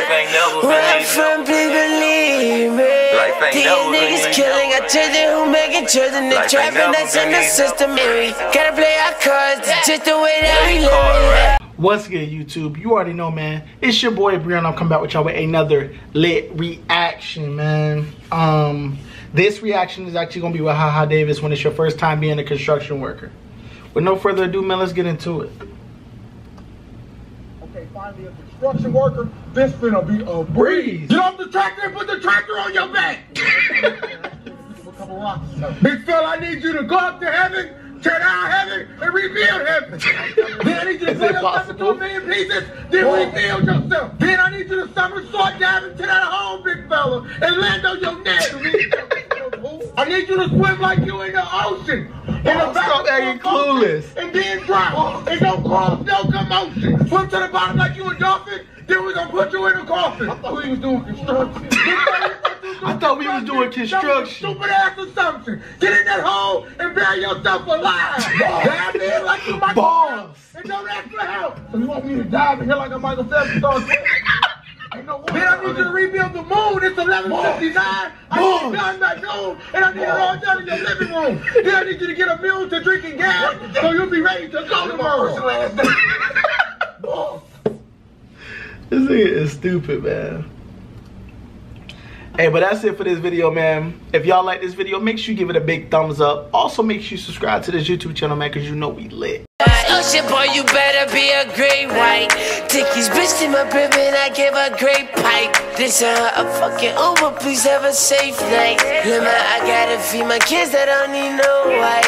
Life ain't never been Where I'm easy. from, please believe me. Life ain't These never been niggas easy. killing, got children who making children. The Life ain't trapping never that's in been the easy. system. And we gotta play our cards, just the way that we live. What's good, YouTube? You already know, man. It's your boy Brian. I'm coming back with y'all with another lit reaction, man. This reaction is actually gonna be with Hahadavis when it's your first time being a construction worker. With no further ado, man, let's get into it. Okay, finally a construction worker. This finna be a breeze. Get off the tractor and put the tractor on your back. Big fella, I need you to go up to heaven, tear down heaven, and rebuild heaven. Then I need you to put yourself into a million pieces, then rebuild yourself. Then I need you to somersault down into that hole, big fella, and land on your neck. I need you to swim like you in the ocean. Stop acting clueless. And then drown. And don't cause no commotion. Swim to the bottom like you a dolphin. Then we're gonna put you in a coffin. I thought we was doing construction. I thought we was doing construction. Stupid ass assumption. Get in that hole and bury yourself alive. Dive in like you Michael Phelps. And don't ask for help. So you want me to dive in here like a Michael Phelps and start swimming? Then I need you to rebuild the moon. It's 11:59. I need it done by noon, and I need it all done in your living room. Then I need you to get a mule to drinking gas, so you'll be ready to go tomorrow. This nigga is stupid, man. Hey, but that's it for this video, man. If y'all like this video, make sure you give it a big thumbs up. Also, make sure you subscribe to this YouTube channel, man, because you know we lit. Ocean boy, you better be a great white. Take his bitch to my crib and I give a great pipe. This a fucking Uber, please have a safe night. Lemma, I gotta feed my kids that don't need no wife.